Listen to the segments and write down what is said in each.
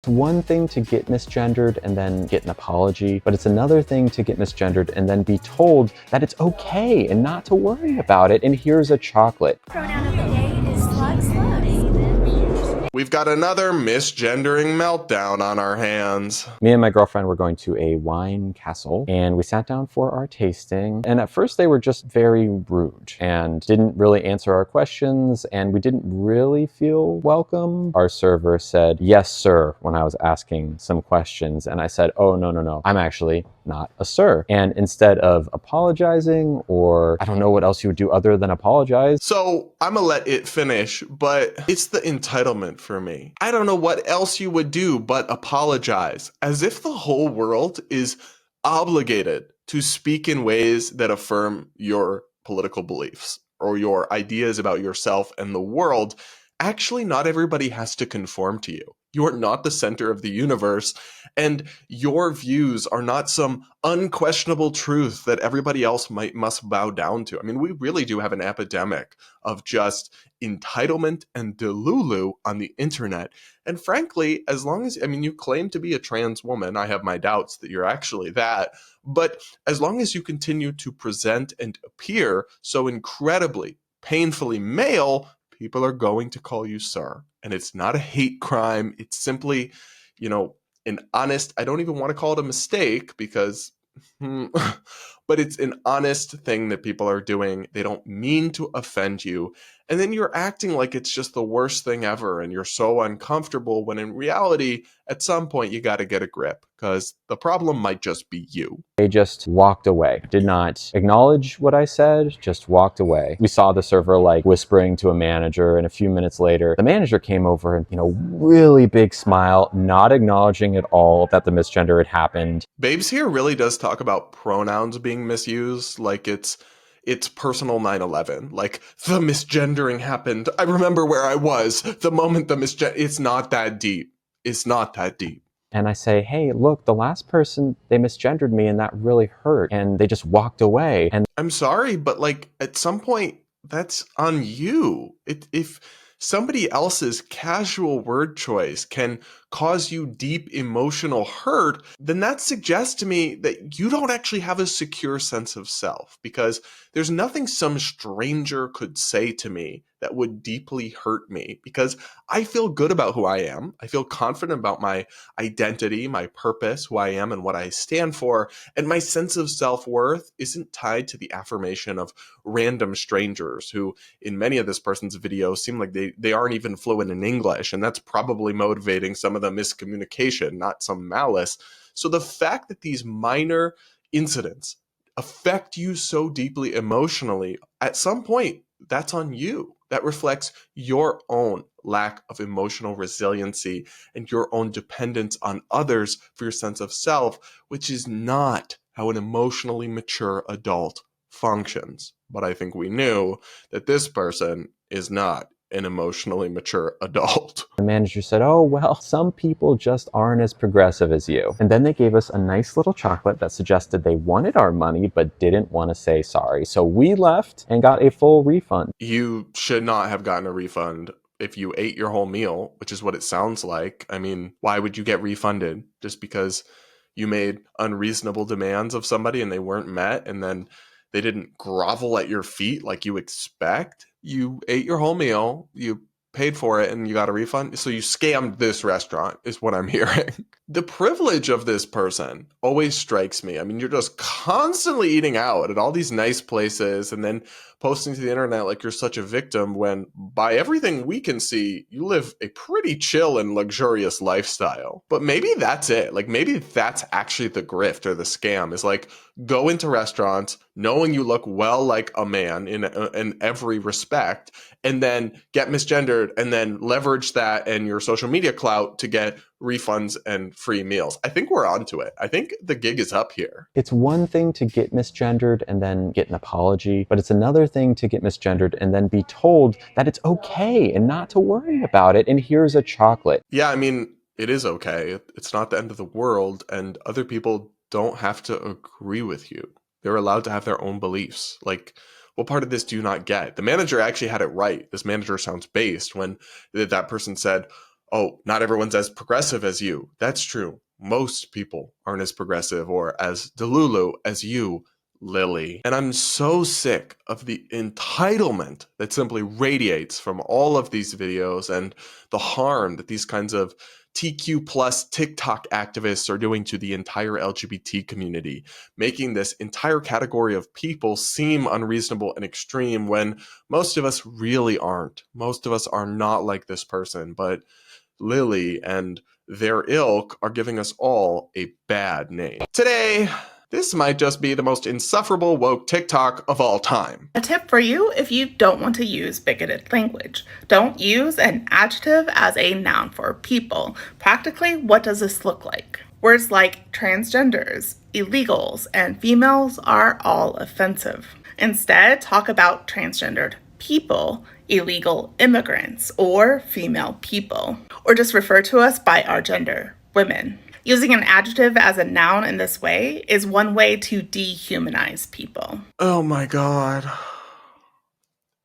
It's one thing to get misgendered and then get an apology, but it's another thing to get misgendered and then be told that it's okay and not to worry about it, and here's a chocolate. Pronoun of the day is slug slugs. We've got another misgendering meltdown on our hands. Me and my girlfriend were going to a wine castle and we sat down for our tasting, and at first they were just very rude and didn't really answer our questions, and we didn't really feel welcome. Our server said, "Yes, sir," when I was asking some questions, and I said, "Oh, no, I'm actually not a sir." And instead of apologizing, or I don't know what else you would do other than apologize. So I'm gonna let it finish, but it's the entitlement for me. I don't know what else you would do but apologize, as if the whole world is obligated to speak in ways that affirm your political beliefs or your ideas about yourself and the world. Actually, not everybody has to conform to you. You are not the center of the universe, and your views are not some unquestionable truth that everybody else must bow down to. I mean, we really do have an epidemic of just entitlement and delulu on the internet. And frankly, as long as, I mean, you claim to be a trans woman, I have my doubts that you're actually that, but as long as you continue to present and appear so incredibly, painfully male, people are going to call you sir. And it's not a hate crime. It's simply, an honest, I don't even want to call it a mistake because, but it's an honest thing that people are doing. They don't mean to offend you. And then you're acting like it's just the worst thing ever and you're so uncomfortable, when in reality, at some point you got to get a grip, because the problem might just be you. They just walked away, did not acknowledge what I said, just walked away. We saw the server like whispering to a manager, and a few minutes later, the manager came over and, really big smile, not acknowledging at all that the misgender had happened. Babes here really does talk about pronouns being misused like it's personal 9/11. Like, the misgendering happened. I remember where I was the moment it's not that deep. It's not that deep. And I say, "Hey, look, the last person, they misgendered me and that really hurt." And they just walked away. And I'm sorry, but like at some point that's on you. If somebody else's casual word choice can cause you deep emotional hurt, then that suggests to me that you don't actually have a secure sense of self, because there's nothing some stranger could say to me that would deeply hurt me, because I feel good about who I am. I feel confident about my identity, my purpose, who I am and what I stand for. And my sense of self-worth isn't tied to the affirmation of random strangers who, in many of this person's videos, seem like they aren't even fluent in English. And that's probably motivating some of the miscommunication, not some malice. So the fact that these minor incidents affect you so deeply emotionally, at some point, that's on you. That reflects your own lack of emotional resiliency and your own dependence on others for your sense of self, which is not how an emotionally mature adult functions. But I think we knew that this person is not an emotionally mature adult. the manager said, "Oh, well, some people just aren't as progressive as you." And then they gave us a nice little chocolate that suggested they wanted our money but didn't want to say sorry. So we left and got a full refund. You should not have gotten a refund if you ate your whole meal, which is what it sounds like. I mean, why would you get refunded? Just because you made unreasonable demands of somebody and they weren't met, and then they didn't grovel at your feet like you expect? You ate your whole meal, you paid for it, and you got a refund. So you scammed this restaurant, is what I'm hearing. The privilege of this person always strikes me. I mean, you're just constantly eating out at all these nice places and then posting to the internet like you're such a victim, when by everything we can see, you live a pretty chill and luxurious lifestyle. But maybe that's it. Like, maybe that's actually the grift or the scam, is like, go into restaurants knowing you look well like a man in every respect, and then get misgendered and then leverage that and your social media clout to get refunds and free meals. I think we're onto it. I think the gig is up here. It's one thing to get misgendered and then get an apology, but it's another thing to get misgendered and then be told that it's okay and not to worry about it, and here's a chocolate. Yeah, I mean, it is okay. It's not the end of the world, and other people don't have to agree with you. They're allowed to have their own beliefs. Like, what part of this do you not get? The manager actually had it right. This manager sounds based when that person said, Oh, not everyone's as progressive as you. That's true. Most people aren't as progressive or as delulu as you, Lily. And I'm so sick of the entitlement that simply radiates from all of these videos and the harm that these kinds of TQ plus TikTok activists are doing to the entire LGBT community, making this entire category of people seem unreasonable and extreme when most of us really aren't. Most of us are not like this person, but Lily and their ilk are giving us all a bad name. Today, this might just be the most insufferable woke TikTok of all time. A tip for you if you don't want to use bigoted language. Don't use an adjective as a noun for people. Practically, what does this look like? Words like transgenders, illegals, and females are all offensive. Instead, talk about transgendered people, illegal immigrants, or female people. Or just refer to us by our gender, women. Using an adjective as a noun in this way is one way to dehumanize people. Oh my god.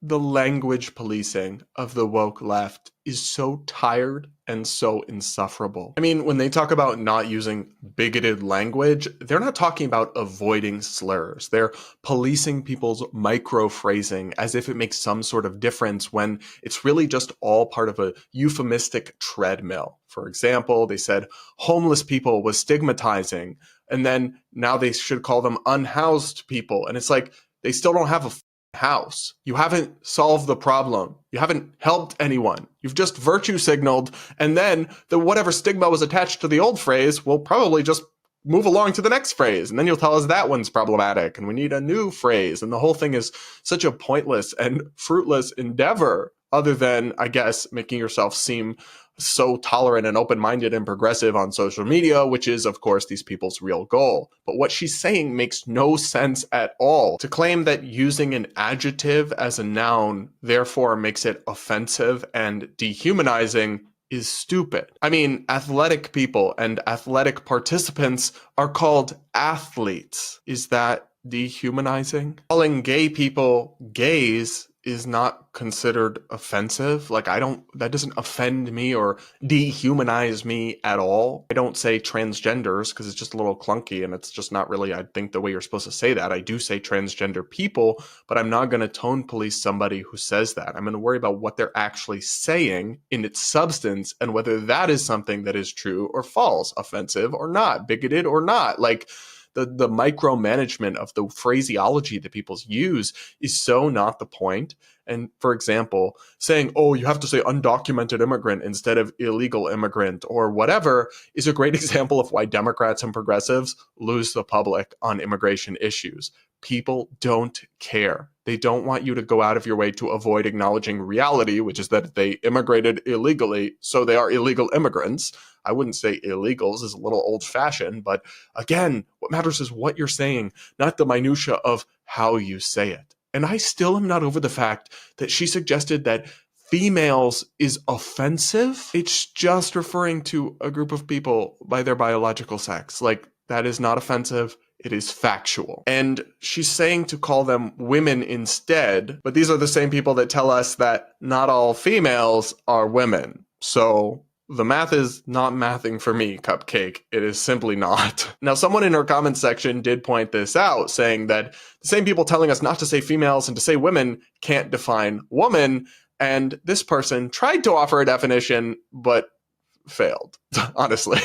The language policing of the woke left is so tired and so insufferable. I mean, when they talk about not using bigoted language, they're not talking about avoiding slurs. They're policing people's micro-phrasing as if it makes some sort of difference when it's really just all part of a euphemistic treadmill. For example, they said homeless people was stigmatizing, and then now they should call them unhoused people. And it's like, they still don't have a house. You haven't solved the problem. You haven't helped anyone. You've just virtue signaled, and then the whatever stigma was attached to the old phrase will probably just move along to the next phrase, and then you'll tell us that one's problematic and we need a new phrase, and the whole thing is such a pointless and fruitless endeavor, other than, I guess, making yourself seem so tolerant and open-minded and progressive on social media, which is, of course, these people's real goal. But what she's saying makes no sense at all. To claim that using an adjective as a noun therefore makes it offensive and dehumanizing is stupid. I mean, athletic people and athletic participants are called athletes. Is that dehumanizing? Calling gay people gays is not considered offensive. Like, that doesn't offend me or dehumanize me at all. I don't say transgenders because it's just a little clunky and it's just not really, I think, the way you're supposed to say that. I do say transgender people, but I'm not going to tone police somebody who says that. I'm going to worry about what they're actually saying in its substance and whether that is something that is true or false, offensive or not, bigoted or not. Like, the micromanagement of the phraseology that people use is so not the point. And for example, saying, oh, you have to say undocumented immigrant instead of illegal immigrant or whatever is a great example of why Democrats and progressives lose the public on immigration issues. People don't care. They don't want you to go out of your way to avoid acknowledging reality, which is that they immigrated illegally, so they are illegal immigrants. I wouldn't say illegals is a little old-fashioned, but again, what matters is what you're saying, not the minutia of how you say it. And I still am not over the fact that she suggested that females is offensive. It's just referring to a group of people by their biological sex. Like, that is not offensive. It is factual. And she's saying to call them women instead, but these are the same people that tell us that not all females are women. So the math is not mathing for me, Cupcake. It is simply not. Now, someone in her comments section did point this out, saying that the same people telling us not to say females and to say women can't define woman. And this person tried to offer a definition, but failed, honestly.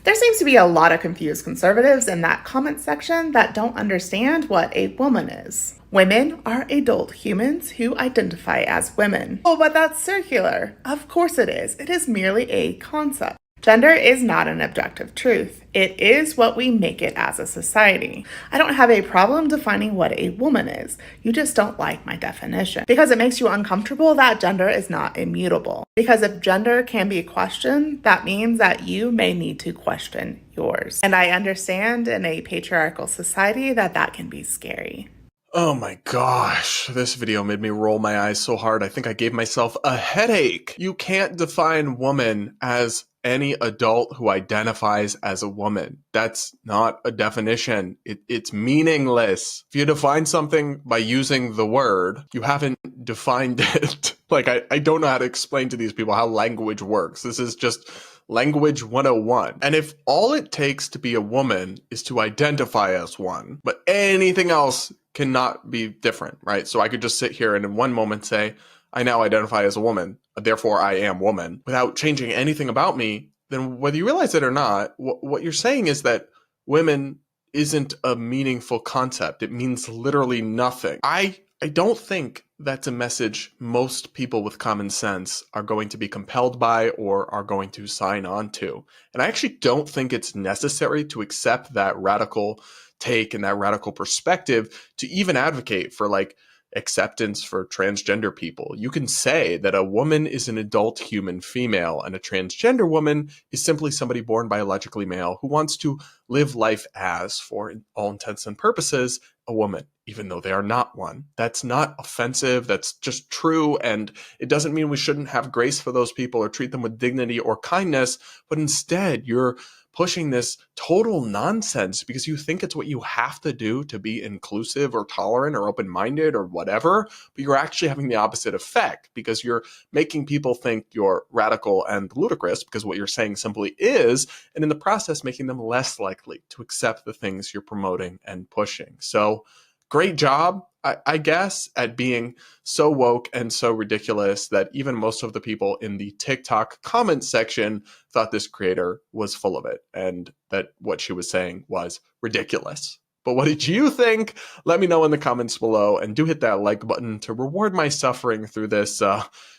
There seems to be a lot of confused conservatives in that comment section that don't understand what a woman is. Women are adult humans who identify as women. Oh, but that's circular. Of course it is. It is merely a concept. Gender is not an objective truth. It is what we make it as a society. I don't have a problem defining what a woman is. You just don't like my definition. Because it makes you uncomfortable that gender is not immutable. Because if gender can be questioned, that means that you may need to question yours. And I understand in a patriarchal society that can be scary. Oh my gosh, this video made me roll my eyes so hard I think I gave myself a headache. You can't define woman as any adult who identifies as a woman. That's not a definition. It's meaningless. If you define something by using the word, you haven't defined it. Like, I don't know how to explain to these people how language works. This is just language 101. And if all it takes to be a woman is to identify as one, but anything else cannot be different, right? So I could just sit here and in one moment say, I now identify as a woman, therefore I am woman, without changing anything about me, then whether you realize it or not, what you're saying is that women isn't a meaningful concept. It means literally nothing. I don't think that's a message most people with common sense are going to be compelled by or are going to sign on to. And I actually don't think it's necessary to accept that radical take and that radical perspective to even advocate for like acceptance for transgender people. You can say that a woman is an adult human female and a transgender woman is simply somebody born biologically male who wants to live life as, for all intents and purposes, a woman, even though they are not one. That's not offensive. That's just true. And it doesn't mean we shouldn't have grace for those people or treat them with dignity or kindness, but instead you're pushing this total nonsense because you think it's what you have to do to be inclusive or tolerant or open-minded or whatever, but you're actually having the opposite effect because you're making people think you're radical and ludicrous because what you're saying simply is, and in the process making them less likely to accept the things you're promoting and pushing. So great job, I guess, at being so woke and so ridiculous that even most of the people in the TikTok comment section thought this creator was full of it and that what she was saying was ridiculous. But what did you think? Let me know in the comments below, and do hit that like button to reward my suffering through this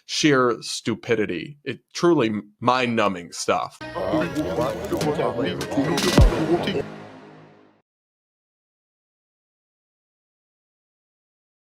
sheer stupidity. It truly mind-numbing stuff.